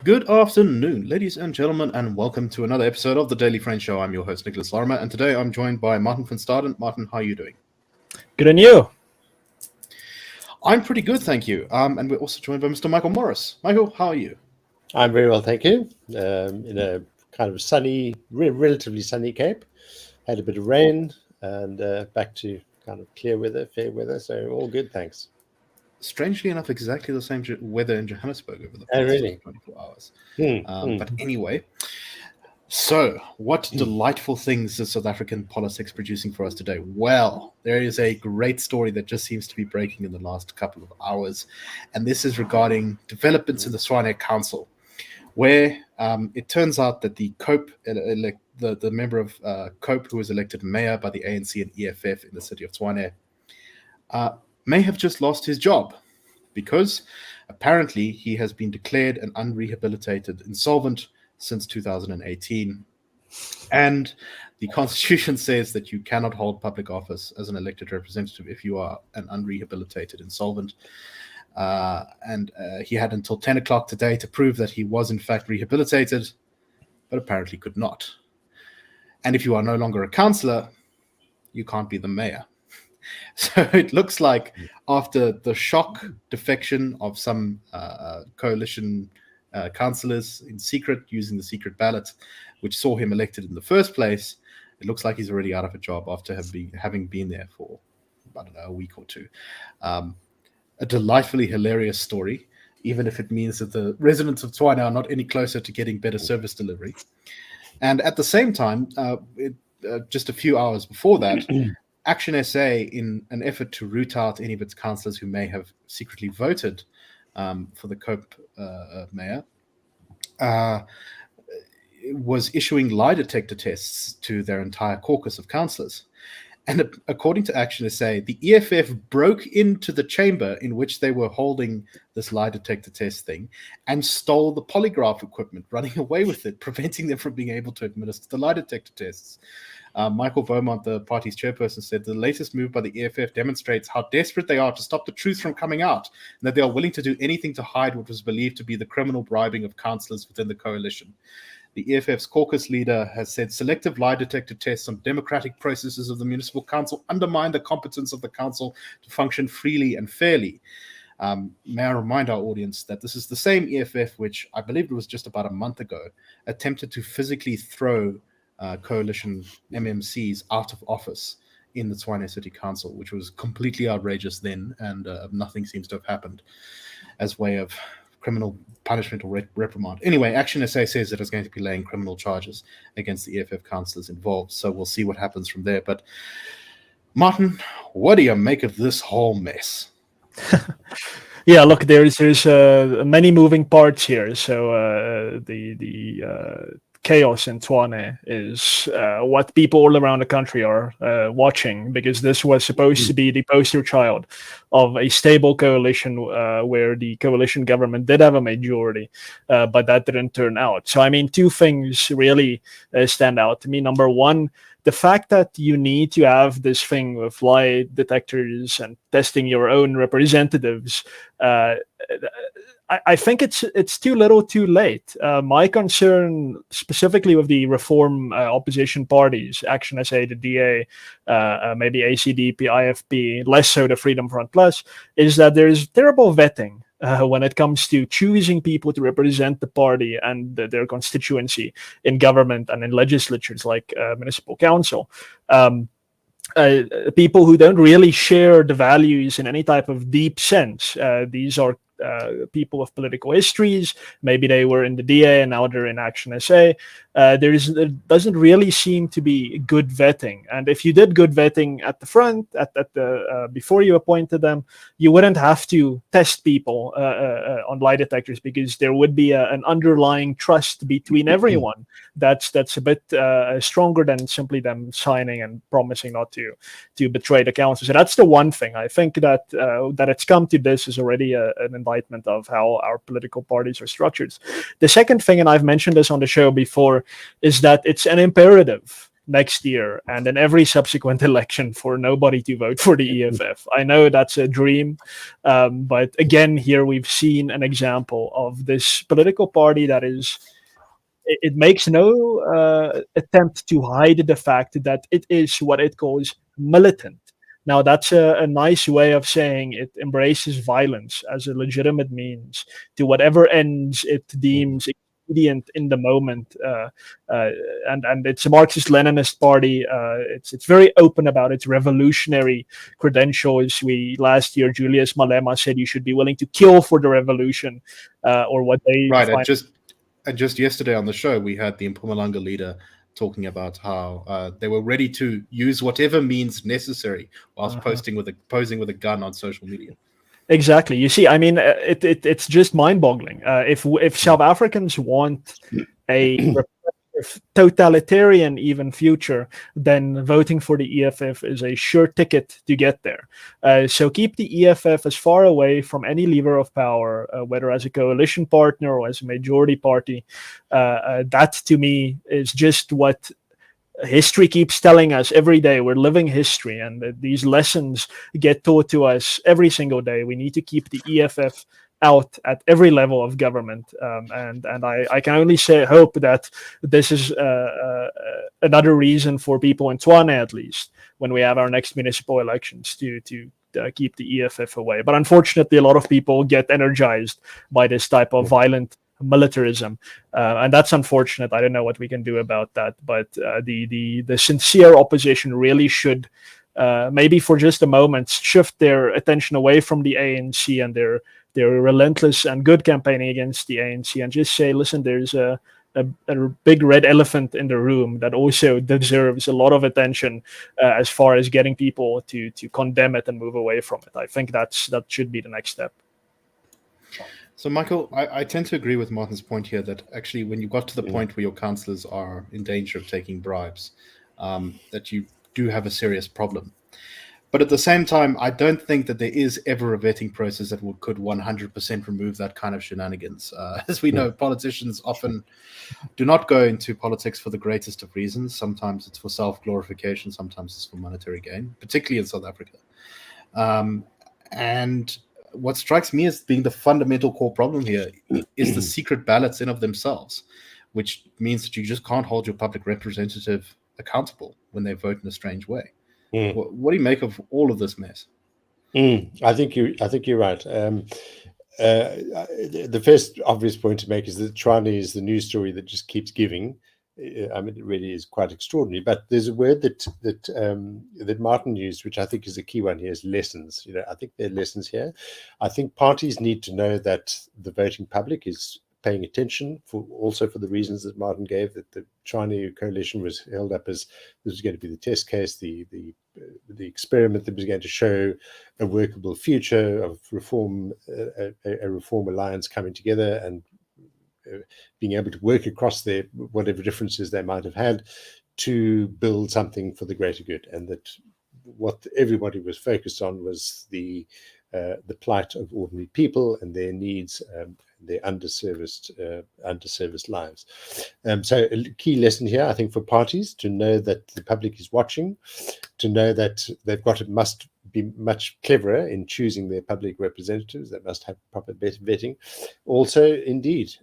Good afternoon, ladies and gentlemen, and welcome to another episode of the Daily Friend Show. I'm your host, Nicholas Lorimer, and today I'm joined by Martin van Staden. Martin, how are you doing? Good, and you? I'm pretty good, thank you. And we're also joined by Mr. Michael Morris. Michael, how are you? I'm very well, thank you. In a kind of sunny, relatively sunny Cape. Had a bit of rain and back to kind of clear weather, fair weather. So all good, thanks. Strangely enough, exactly the same weather in Johannesburg over the past 24 hours. But anyway, so what delightful things is South African politics producing for us today? Well, there is a great story that just seems to be breaking in the last couple of hours, and this is regarding developments in the Tshwane Council, where it turns out that the COPE, the member of COPE who was elected mayor by the ANC and EFF in the city of Tshwane, may have just lost his job because apparently he has been declared an unrehabilitated insolvent since 2018. And the Constitution says that you cannot hold public office as an elected representative if you are an unrehabilitated insolvent. And he had until 10 o'clock today to prove that he was in fact rehabilitated, but apparently could not. And if you are no longer a councillor, you can't be the mayor. So it looks like after the shock defection of some coalition councillors in secret using the secret ballot, which saw him elected in the first place, it looks like he's already out of a job after having been there for, I don't know, a week or two. A delightfully hilarious story, even if it means that the residents of Tshwane are not any closer to getting better service delivery. And at the same time, just a few hours before that, Action SA, in an effort to root out any of its councillors who may have secretly voted for the COPE mayor, was issuing lie detector tests to their entire caucus of councillors. And according to Action SA, the EFF broke into the chamber in which they were holding this lie detector test thing and stole the polygraph equipment, running away with it, preventing them from being able to administer the lie detector tests. Michael Beaumont, the party's chairperson, said the latest move by the EFF demonstrates how desperate they are to stop the truth from coming out, and that they are willing to do anything to hide what was believed to be the criminal bribing of councillors within the coalition. The EFF's caucus leader has said selective lie detector tests on democratic processes of the municipal council undermine the competence of the council to function freely and fairly. May I remind our audience that this is the same EFF which, I believe it was just about a month ago, attempted to physically throw coalition MMCs out of office in the Tshwane City Council, which was completely outrageous then, and nothing seems to have happened as way of criminal punishment or reprimand. Anyway, Action SA says that it's going to be laying criminal charges against the EFF councillors involved, so we'll see what happens from there. But Martin, what do you make of this whole mess? Yeah, look, there's many moving parts here. So the chaos in Tshwane is what people all around the country are watching, because this was supposed to be the poster child of a stable coalition where the coalition government did have a majority, but that didn't turn out. So, I mean, two things really stand out to me. Number one, the fact that you need to have this thing with lie detectors and testing your own representatives, I think it's too little too late. My concern specifically with the reform opposition parties, Action SA, the DA, maybe ACDP, IFP, less so the Freedom Front Plus, is that there's terrible vetting when it comes to choosing people to represent the party and their constituency in government and in legislatures like municipal council. People who don't really share the values in any type of deep sense. These are people with political histories. Maybe they were in the DA and now they're in Action SA. There doesn't really seem to be good vetting. And if you did good vetting at the front, at the before you appointed them, you wouldn't have to test people on lie detectors, because there would be an underlying trust between everyone that's a bit stronger than simply them signing and promising not to betray the council. So that's the one thing. I think that that it's come to this is already an enlightenment of how our political parties are structured. The second thing, and I've mentioned this on the show before, is that it's an imperative next year and in every subsequent election for nobody to vote for the EFF. I know that's a dream, but again, here we've seen an example of this political party that is, it makes no attempt to hide the fact that it is what it calls militant. Now, that's a nice way of saying it embraces violence as a legitimate means to whatever ends it deems expedient in the moment. And it's a Marxist-Leninist party. It's very open about its revolutionary credentials. Last year, Julius Malema said you should be willing to kill for the revolution, or what they right. And just yesterday on the show, we had the Mpumalanga leader talking about how they were ready to use whatever means necessary whilst posing with a gun on social media. Exactly. You see, I mean, it's just mind-boggling. If South Africans want a totalitarian even future, then voting for the EFF is a sure ticket to get there. So keep the EFF as far away from any lever of power, whether as a coalition partner or as a majority party. That to me is just what history keeps telling us every day. We're living history, and these lessons get taught to us every single day. We need to keep the EFF out at every level of government, and I can only hope that this is another reason for people in Tshwane, at least when we have our next municipal elections, to keep the EFF away. But unfortunately, a lot of people get energized by this type of violent militarism, and that's unfortunate. I don't know what we can do about that, but the sincere opposition really should maybe for just a moment shift their attention away from the ANC and their relentless and good campaigning against the ANC, and just say, listen, there's a big red elephant in the room that also deserves a lot of attention as far as getting people to condemn it and move away from it. I think that should be the next step. So, Michael, I tend to agree with Martin's point here that actually when you got to the point where your councillors are in danger of taking bribes, that you do have a serious problem. But at the same time, I don't think that there is ever a vetting process that could 100% remove that kind of shenanigans. As we know, politicians often do not go into politics for the greatest of reasons. Sometimes it's for self-glorification, sometimes it's for monetary gain, particularly in South Africa. And what strikes me as being the fundamental core problem here is the secret ballots in of themselves, which means that you just can't hold your public representative accountable when they vote in a strange way. What do you make of all of this mess? I think you're right. The first obvious point to make is that Tshwane is the news story that just keeps giving. I mean, it really is quite extraordinary. But there's a word that Martin used, which I think is a key one here, is lessons. I think there are lessons here. I think parties need to know that the voting public is paying attention, also for the reasons that Martin gave, that the Tshwane coalition was held up as this was going to be the test case, the experiment that was going to show a workable future of reform, a reform alliance coming together and being able to work across their whatever differences they might have had to build something for the greater good, and that what everybody was focused on was the plight of ordinary people and their needs, their underserviced lives. So a key lesson here, I think, for parties to know that the public is watching, to know that must be much cleverer in choosing their public representatives. They must have proper vetting. Also, indeed,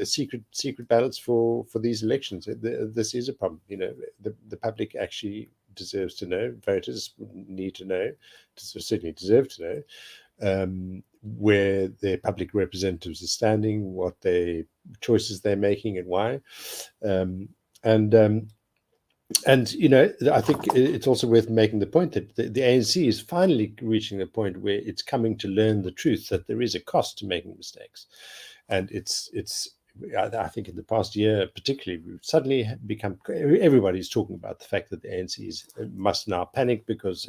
secret ballots for these elections. This is a problem. The public actually deserves to know. Voters need to know. Certainly deserve to know where their public representatives are standing, what choices they're making, and why. And I think it's also worth making the point that the ANC is finally reaching a point where it's coming to learn the truth that there is a cost to making mistakes, and I think in the past year, particularly, we've suddenly become, everybody's talking about the fact that the ANC must now panic because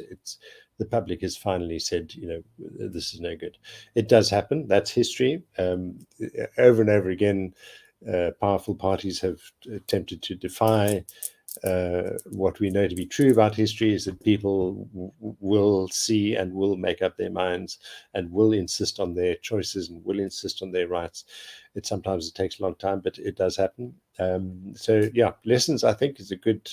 the public has finally said, this is no good. It does happen. That's history. Over and over again, powerful parties have attempted to defy what we know to be true about history is that people will see and will make up their minds and will insist on their choices and will insist on their rights. Sometimes it takes a long time, but it does happen. So yeah, lessons, I think, is a good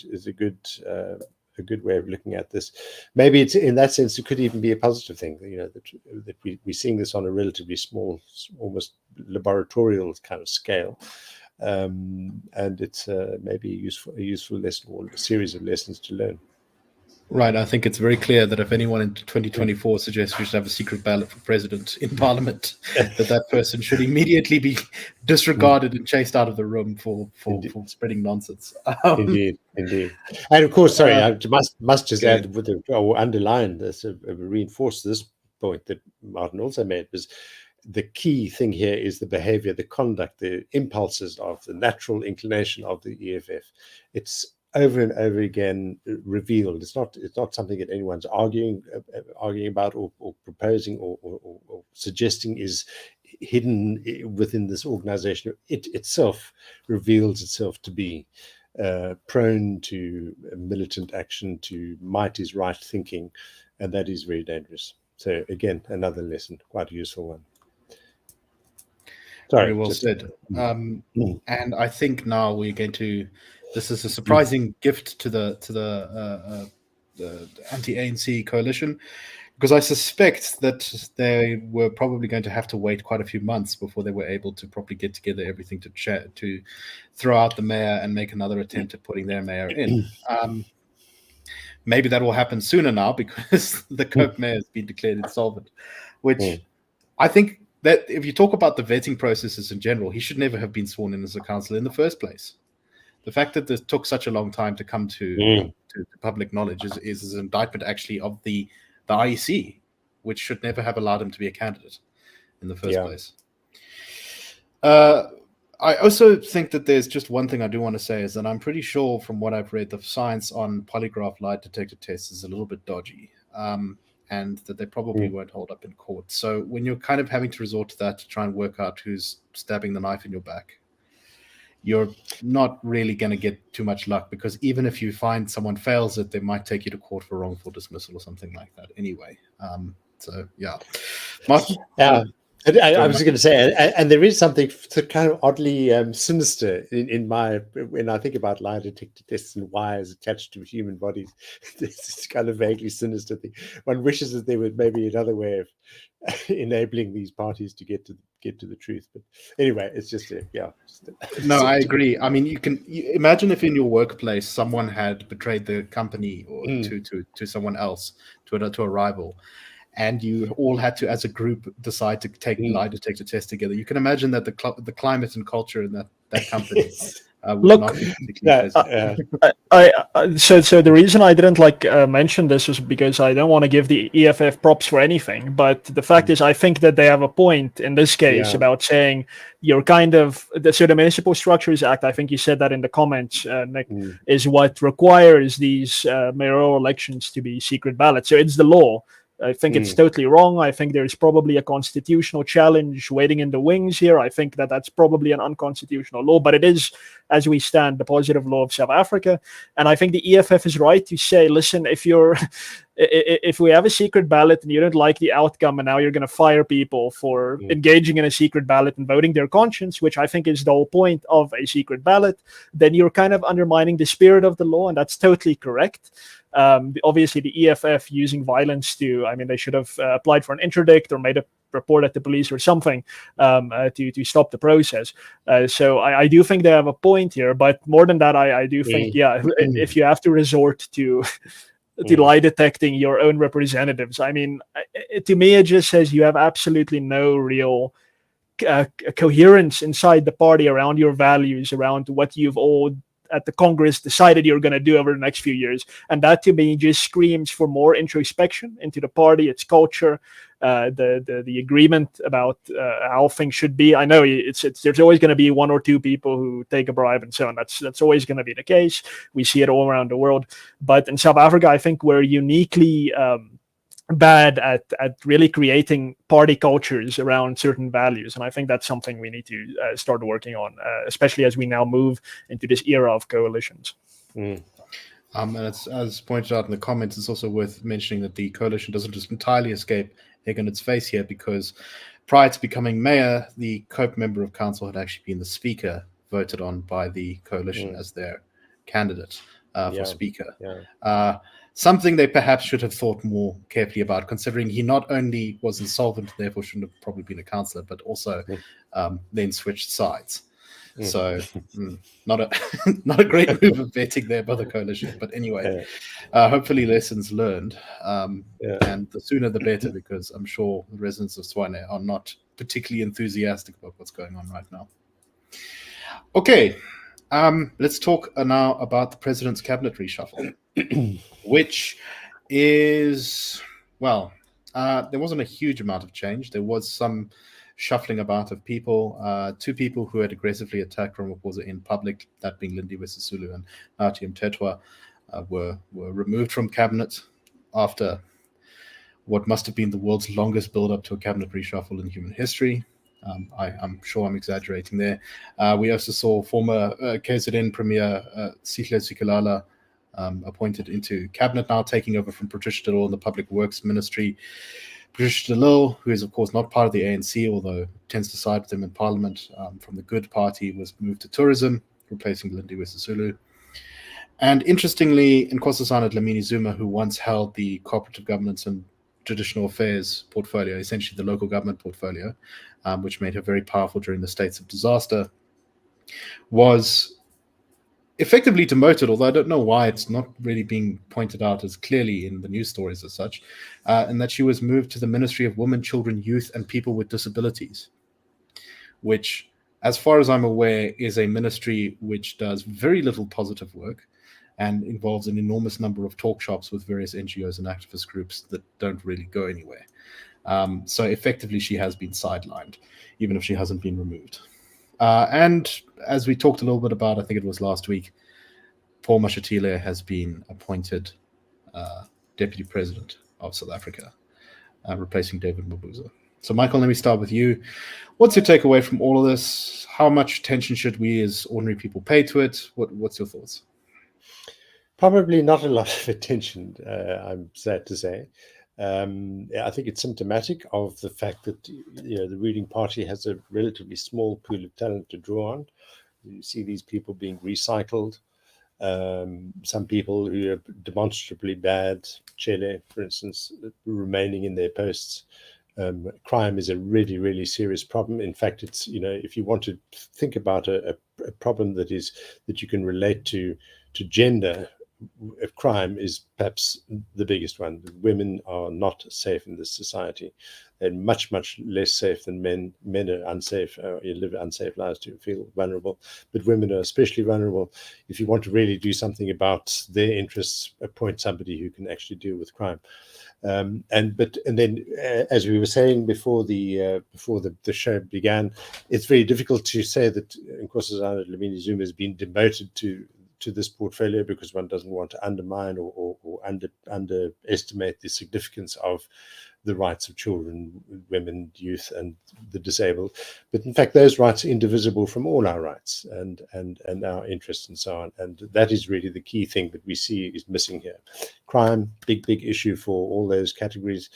way of looking at this. Maybe it's, in that sense, it could even be a positive thing. That we're seeing this on a relatively small, almost laboratorial kind of scale. And it's maybe a useful lesson, or a series of lessons to learn. Right. I think it's very clear that if anyone in 2024 suggests we should have a secret ballot for president in Parliament, that person should immediately be disregarded and chased out of the room for spreading nonsense. Indeed. And of course, sorry, I must just add or underline this, reinforce this point that Martin also made, was the key thing here is the behavior, the conduct, the impulses of the natural inclination of the EFF. It's over and over again revealed. It's not something that anyone's arguing about or proposing or suggesting is hidden within this organization. It itself reveals itself to be prone to militant action, to might is right thinking, and that is very dangerous. So again, another lesson, quite a useful one. Sorry, very well said. And I think now we're going to. This is a surprising gift to the anti-ANC coalition, because I suspect that they were probably going to have to wait quite a few months before they were able to properly get together everything to throw out the mayor and make another attempt at putting their mayor in. Maybe that will happen sooner now because the Cope mayor has been declared insolvent, which I think that if you talk about the vetting processes in general, he should never have been sworn in as a councillor in the first place. The fact that this took such a long time to come to public knowledge is an indictment actually of the IEC, which should never have allowed him to be a candidate in the first place. I also think that there's just one thing I do want to say, is that I'm pretty sure from what I've read, the science on polygraph lie detector tests is a little bit dodgy, and that they probably won't hold up in court. So when you're kind of having to resort to that to try and work out who's stabbing the knife in your back, you're not really going to get too much luck, because even if you find someone fails it, they might take you to court for wrongful dismissal or something like that anyway. So, yeah. Martin? I was going to say, and there is something kind of oddly sinister in when I think about lie detector tests and wires attached to human bodies. This kind of vaguely sinister thing. One wishes that there was maybe another way of enabling these parties to get to the truth. But anyway, it's just No, I agree. I mean, you imagine if in your workplace someone had betrayed the company or to someone else, to a rival, and you all had to, as a group, decide to take lie detector tests together. You can imagine that the climate and culture in that company would not be particularly so the reason I didn't mention this was because I don't want to give the EFF props for anything, but the fact is I think that they have a point in this case about saying you're kind of so the Municipal Structures Act, I think you said that in the comments, Nick, is what requires these mayoral elections to be secret ballots. So it's the law. I think it's totally wrong. I think there's probably a constitutional challenge waiting in the wings here. I think that that's probably an unconstitutional law, but it is, as we stand, the positive law of South Africa. And I think the EFF is right to say, listen, if we have a secret ballot and you don't like the outcome and now you're going to fire people for engaging in a secret ballot and voting their conscience, which I think is the whole point of a secret ballot, then you're kind of undermining the spirit of the law, and that's totally correct. Obviously, the EFF using violence they should have applied for an interdict or made a report at the police or something to stop the process. So I do think they have a point here, but more than that, I do think, if you have to resort to lie detecting your own representatives, I mean, to me, it just says you have absolutely no real coherence inside the party around your values, around what you've all at the Congress decided you're going to do over the next few years. And that to me just screams for more introspection into the party, its culture, the agreement about how things should be. I know there's always going to be one or two people who take a bribe and so on. That's always going to be the case. We see it all around the world. But in South Africa, I think we're uniquely bad at really creating party cultures around certain values, and I think that's something we need to start working on, especially as we now move into this era of coalitions. And it's, as pointed out in the comments, it's also worth mentioning that the coalition doesn't just entirely escape egg on its face here, because prior to becoming mayor, the Cope member of council had actually been the speaker voted on by the coalition as their candidate for speaker. Something they perhaps should have thought more carefully about, considering he not only was insolvent, therefore shouldn't have probably been a councillor, but also then switched sides. So not a great move of vetting there by the coalition. But anyway, hopefully lessons learned. And the sooner the better, because I'm sure the residents of Tshwane are not particularly enthusiastic about what's going on right now. Okay, let's talk now about the president's cabinet reshuffle, which is, well, there wasn't a huge amount of change. There was some shuffling about of people. Two people who had aggressively attacked Ramaphosa in public, that being Lindiwe Sisulu and Nathi Mthethwa, were removed from cabinet after what must have been the world's longest build-up to a cabinet reshuffle in human history. I'm sure I'm exaggerating there. We also saw former KZN Premier Sihle Sikalala appointed into cabinet now, taking over from Patricia de Lille in the Public Works Ministry. Patricia de Lille, who is of course not part of the ANC, although tends to side with them in Parliament, from the Good Party, was moved to tourism, replacing Lindiwe Sisulu. And interestingly, Nkosazana Dlamini Zuma, who once held the cooperative governance and traditional affairs portfolio, essentially the local government portfolio, which made her very powerful during the states of disaster, was effectively demoted, although I don't know why it's not really being pointed out as clearly in the news stories as such, and that she was moved to the Ministry of Women, Children, Youth, and People with Disabilities, which, as far as I'm aware, is a ministry which does very little positive work and involves an enormous number of talk shops with various NGOs and activist groups that don't really go anywhere. So effectively, she has been sidelined, even if she hasn't been removed. And as we talked a little bit about, I think it was last week, Paul Mashatile has been appointed Deputy President of South Africa, replacing David Mabuza. So, Michael, let me start with you. What's your takeaway from all of this? How much attention should we as ordinary people pay to it? What's your thoughts? Probably not a lot of attention, I'm sad to say. I think it's symptomatic of the fact that the ruling party has a relatively small pool of talent to draw on. You see these people being recycled. Some people who are demonstrably bad, Chele, for instance, remaining in their posts. Crime is a really, really serious problem. In fact, it's if you want to think about a problem that you can relate to gender, crime is perhaps the biggest one. Women are not safe in this society. They're much, much less safe than men. Men are unsafe, you live unsafe lives to feel vulnerable, but women are especially vulnerable. If you want to really do something about their interests, appoint somebody who can actually deal with crime. And then, as we were saying before the show began, it's very difficult to say that Nkosazana Dlamini Zuma has been demoted to this portfolio, because one doesn't want to undermine or underestimate the significance of the rights of children, women, youth, and the disabled. But in fact, those rights are indivisible from all our rights and our interests and so on. And that is really the key thing that we see is missing here. Crime, big issue for all those categories.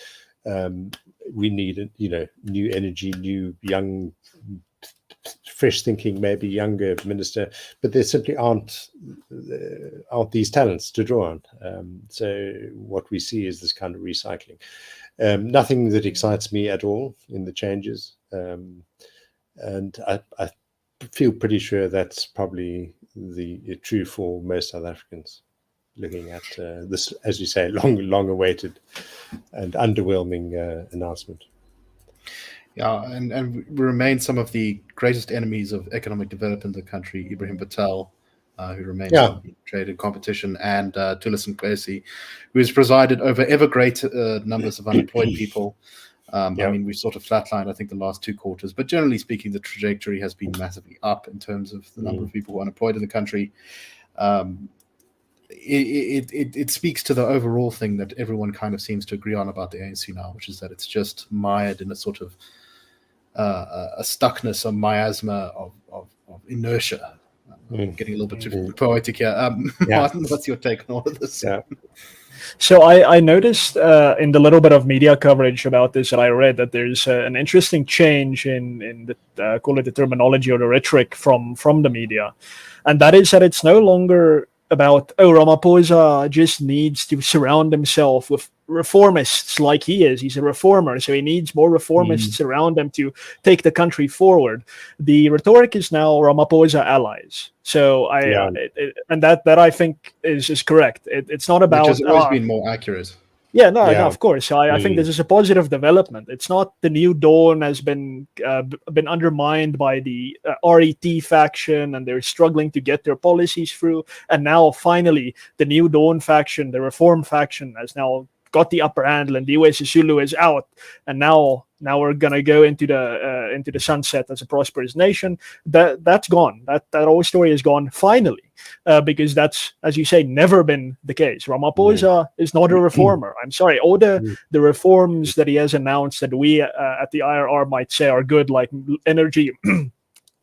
We need new energy, new young, fresh thinking, maybe younger minister, but there simply aren't these talents to draw on. So what we see is this kind of recycling. Nothing that excites me at all in the changes, and I feel pretty sure that's probably true for most South Africans. Looking at this, as you say, long awaited and underwhelming announcement. Yeah, and we remain some of the greatest enemies of economic development in the country. Ibrahim Patel, who remains in trade and competition, and Thulisani Nkosi, who has presided over ever greater numbers of unemployed people. I mean, we've sort of flatlined, I think, the last 2 quarters, but generally speaking, the trajectory has been massively up in terms of the number of people who are unemployed in the country. It speaks to the overall thing that everyone kind of seems to agree on about the ANC now, which is that it's just mired in a sort of a stuckness, a miasma of inertia, getting a little bit too poetic here. Martin, what's your take on all of this? Yeah. So I noticed in the little bit of media coverage about this that I read that there's an interesting change in the call it the terminology or the rhetoric from the media, and that is that it's no longer about Ramaphosa just needs to surround himself with reformists like he is. He's a reformer, so he needs more reformists around him to take the country forward. The rhetoric is now Ramaphosa allies. So and that I think is correct. It's not about which has always been more accurate. Yeah, no, of course. So I think this is a positive development. It's not the New Dawn has been undermined by the RET faction, and they're struggling to get their policies through. And now, finally, the New Dawn faction, the Reform faction, has now got the upper hand. Lindiwe Sisulu is out, and now we're gonna go into the sunset as a prosperous nation. That's gone. That old story is gone finally, because that's, as you say, never been the case. Ramaphosa is not a reformer. I'm sorry. All the reforms that he has announced that we at the IRR might say are good, like energy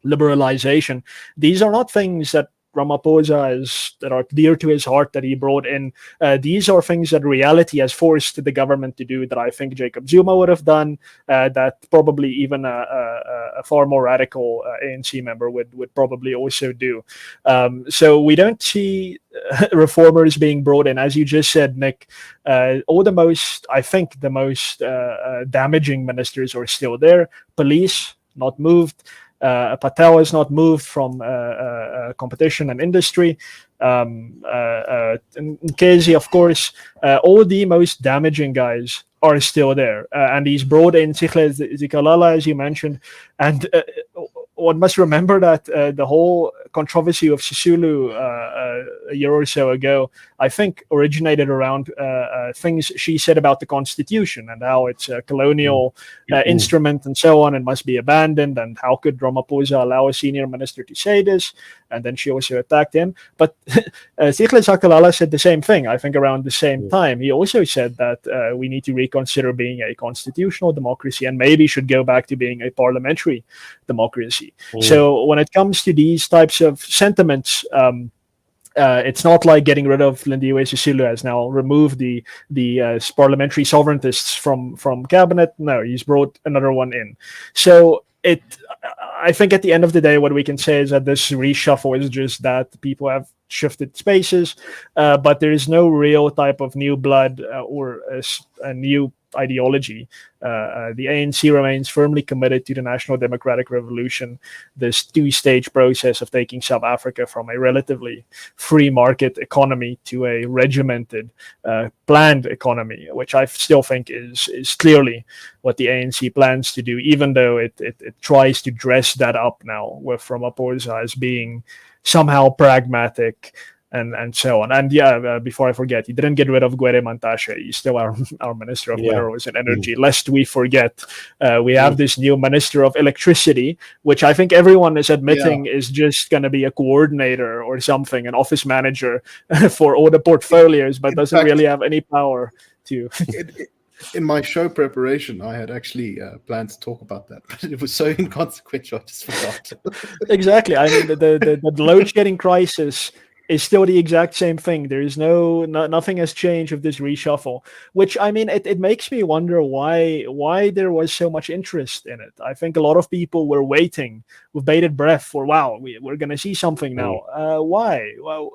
liberalization, these are not things that Ramaphosa that are dear to his heart that he brought in. These are things that reality has forced the government to do that I think Jacob Zuma would have done, that probably even a far more radical ANC member would probably also do. So we don't see reformers being brought in. As you just said, Nick, I think the most damaging ministers are still there. Police, not moved. Patel is not moved from competition and industry. Nkezi, of course, all the most damaging guys are still there. And he's brought in Tshwane Zikalala, as you mentioned. And one must remember that the whole controversy of Sisulu a year or so ago, I think, originated around things she said about the Constitution and how it's a colonial instrument and so on and must be abandoned. And how could Ramaphosa allow a senior minister to say this? And then she also attacked him. But Tshwane Zikalala said the same thing, I think, around the same time. He also said that we need to reconsider being a constitutional democracy and maybe should go back to being a parliamentary democracy. So when it comes to these types of sentiments, it's not like getting rid of Lindiwe Sisulu has now removed the parliamentary sovereigntists from cabinet. No, he's brought another one in. So I think at the end of the day, what we can say is that this reshuffle is just that people have shifted spaces, but there is no real type of new blood or a new ideology. The ANC remains firmly committed to the National Democratic Revolution, this two-stage process of taking South Africa from a relatively free market economy to a regimented, planned economy, which I still think is clearly what the ANC plans to do, even though it tries to dress that up now with Ramaphosa as being somehow pragmatic and so on. And before I forget, he didn't get rid of Gwede Mantashe. He's still our Minister of Minerals and Energy. Lest we forget, we have this new Minister of Electricity, which I think everyone is admitting is just going to be a coordinator or something, an office manager for all the portfolios, but doesn't really have any power to... In my show preparation, I had actually planned to talk about that, but it was so inconsequential, I just forgot. Exactly. I mean, the load shedding crisis is still the exact same thing. There is nothing has changed with this reshuffle, which, I mean, it makes me wonder why there was so much interest in it. I think a lot of people were waiting with bated breath for, wow, we're going to see something now. Why? Well,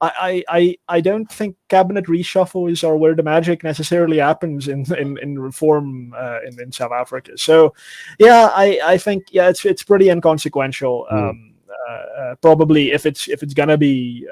I don't think cabinet reshuffles are where the magic necessarily happens in reform in South Africa. So, I think it's pretty inconsequential. Probably if it's gonna be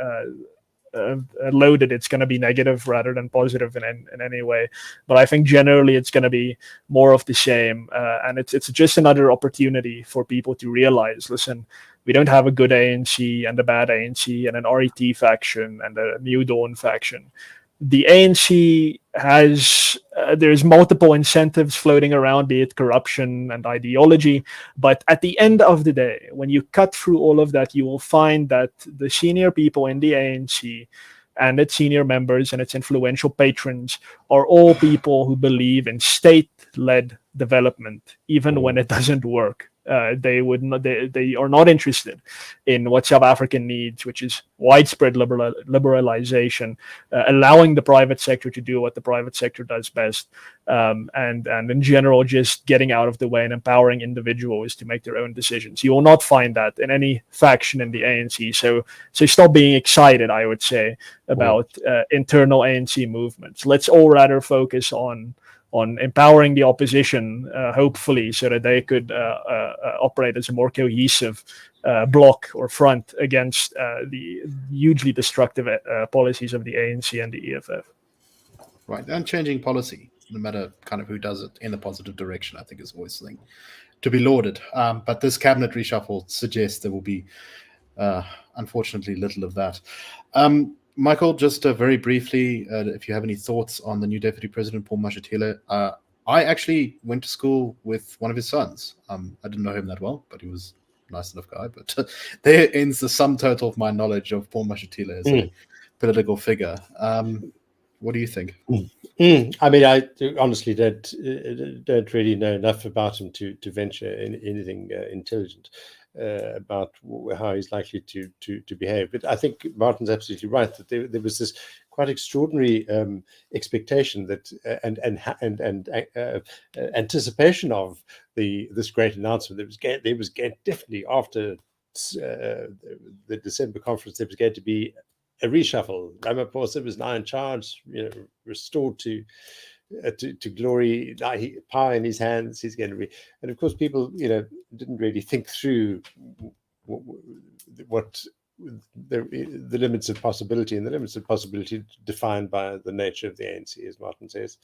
loaded, it's gonna be negative rather than positive in any way. But I think generally it's gonna be more of the same, and it's just another opportunity for people to realize, listen, we don't have a good ANC and a bad ANC and an RET faction and a New Dawn faction. The ANC has, there's multiple incentives floating around, be it corruption and ideology. But at the end of the day, when you cut through all of that, you will find that the senior people in the ANC and its senior members and its influential patrons are all people who believe in state-led development, even when it doesn't work. They would not. They are not interested in what South Africa needs, which is widespread liberalization, allowing the private sector to do what the private sector does best, and in general, just getting out of the way and empowering individuals to make their own decisions. You will not find that in any faction in the ANC. So stop being excited, I would say, about internal ANC movements. Let's all rather focus on empowering the opposition, hopefully, so that they could operate as a more cohesive bloc or front against the hugely destructive policies of the ANC and the EFF. Right, and changing policy, no matter kind of who does it, in a positive direction, I think is always something to be lauded. But this cabinet reshuffle suggests there will be, unfortunately, little of that. Michael, just very briefly, if you have any thoughts on the new Deputy President, Paul Mashatile. I actually went to school with one of his sons. I didn't know him that well, but he was a nice enough guy. But there ends the sum total of my knowledge of Paul Mashatile as a political figure. What do you think? I mean, I honestly don't really know enough about him to venture in anything intelligent about how he's likely to behave. But I think Martin's absolutely right that there was this quite extraordinary expectation that and anticipation of this great announcement. There was definitely after the December conference there was going to be a reshuffle. Ramaphosa was now in charge, restored to glory, power in his hands. He's going to be, and of course, people, didn't really think through what the limits of possibility, and the limits of possibility defined by the nature of the ANC, as Martin says.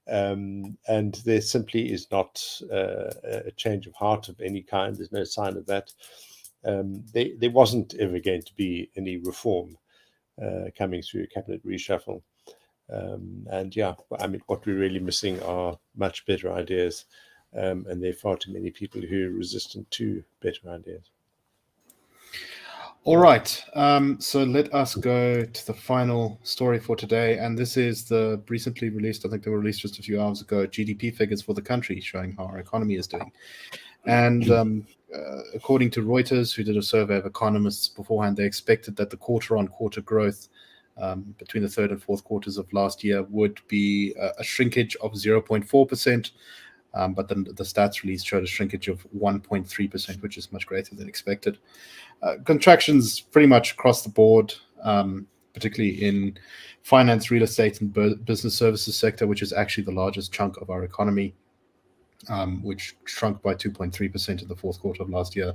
And there simply is not a change of heart of any kind. There's no sign of that. There wasn't ever going to be any reform coming through a cabinet reshuffle. And yeah, I mean, what we're really missing are much better ideas, and there are far too many people who are resistant to better ideas. All right, so let us go to the final story for today, and this is the recently released, I think they were released just a few hours ago, GDP figures for the country showing how our economy is doing. And according to Reuters, who did a survey of economists beforehand, they expected that the quarter-on-quarter growth between the third and fourth quarters of last year would be a shrinkage of 0.4%, but then the stats release showed a shrinkage of 1.3%, which is much greater than expected. Contractions pretty much across the board, particularly in finance, real estate, and business services sector, which is actually the largest chunk of our economy, which shrunk by 2.3% in the fourth quarter of last year.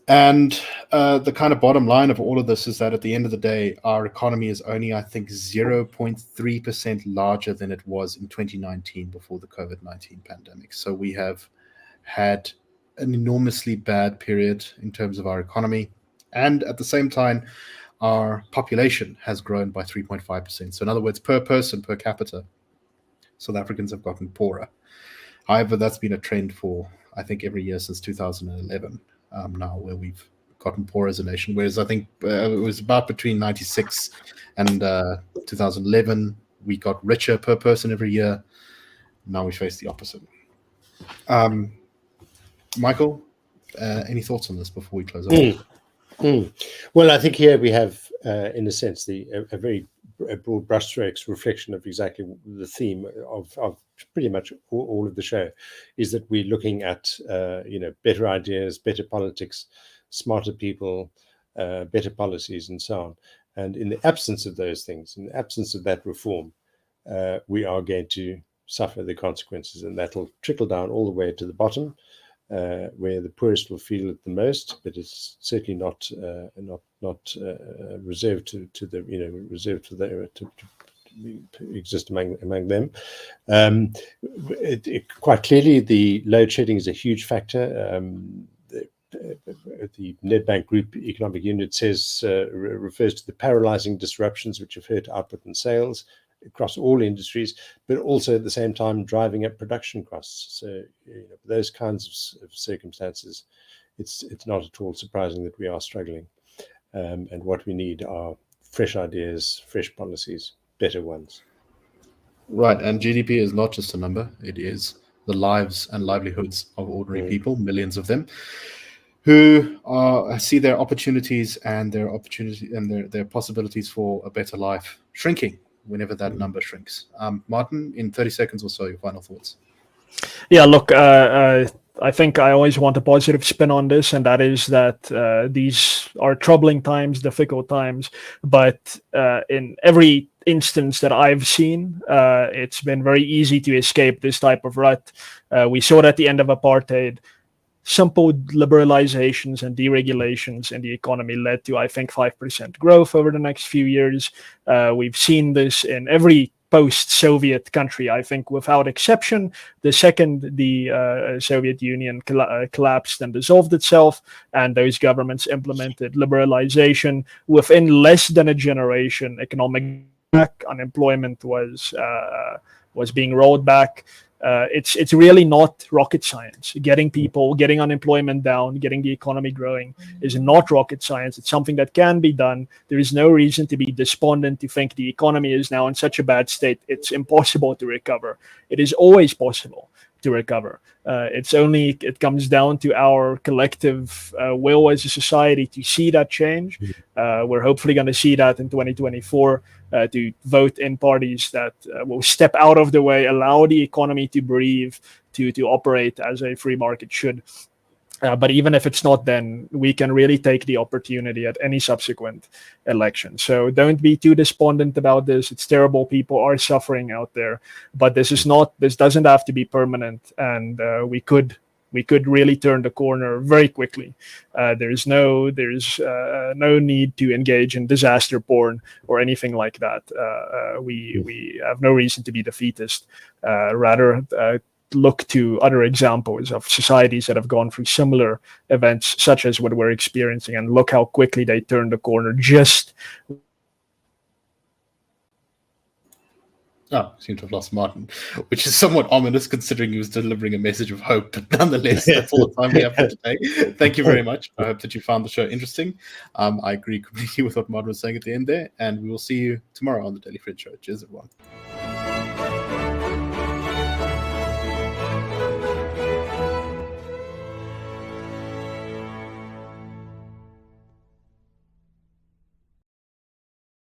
And the kind of bottom line of all of this is that at the end of the day, our economy is only, I think, 0.3% larger than it was in 2019 before the COVID-19 pandemic. So we have had an enormously bad period in terms of our economy. And at the same time, our population has grown by 3.5%. So in other words, per person, per capita, South Africans have gotten poorer. However, that's been a trend for, I think, every year since 2011. Now, where we've gotten poorer as a nation, whereas I think it was about between 96 and 2011, we got richer per person every year. Now we face the opposite. Michael, any thoughts on this before we close out? Well, I think here we have, in a sense, a very broad brushstrokes reflection of exactly the theme of pretty much all of the show, is that we're looking at better ideas, better politics, smarter people, better policies, and so on. And in the absence of those things, in the absence of that reform, we are going to suffer the consequences, and that'll trickle down all the way to the bottom, where the poorest will feel it the most. But it's certainly not reserved to the to exist among them. Quite clearly, the load shedding is a huge factor. The Nedbank Group Economic Unit refers to the paralyzing disruptions which have hurt output and sales across all industries, but also at the same time driving up production costs. So those kinds of circumstances, it's not at all surprising that we are struggling. And what we need are fresh ideas, fresh policies, better ones. Right, and GDP is not just a number; it is the lives and livelihoods of ordinary people, millions of them, who see their opportunities and their possibilities for a better life shrinking whenever that number shrinks. Martin, in 30 seconds or so, your final thoughts. Yeah, look, I think I always want a positive spin on this, and that is that these are troubling times, difficult times, but in every instance that I've seen, it's been very easy to escape this type of rut. We saw it at the end of apartheid. Simple liberalizations and deregulations in the economy led to, I think, 5% growth over the next few years. We've seen this in every post-Soviet country, I think, without exception. The second the Soviet Union collapsed and dissolved itself, and those governments implemented liberalization, within less than a generation, economic unemployment was being rolled back. It's really not rocket science. Getting unemployment down, getting the economy growing is not rocket science. It's something that can be done. There is no reason to be despondent, to think the economy is now in such a bad state it's impossible to recover. It is always possible to recover. It comes down to our collective will as a society to see that change. We're hopefully going to see that in 2024, to vote in parties that will step out of the way, allow the economy to breathe, to operate as a free market should. But even if it's not, then we can really take the opportunity at any subsequent election. So don't be too despondent about this. It's terrible. People are suffering out there, but this doesn't have to be permanent. And we could really turn the corner very quickly. There's no need to engage in disaster porn or anything like that. We have no reason to be defeatist. Rather, look to other examples of societies that have gone through similar events, such as what we're experiencing, and look how quickly they turned the corner. Seem to have lost Martin, which is somewhat ominous considering he was delivering a message of hope. But nonetheless, that's all the time we have for today. Thank you very much. I hope that you found the show interesting. I agree completely with what Martin was saying at the end there, and we will see you tomorrow on the Daily Fred Show. Cheers, everyone.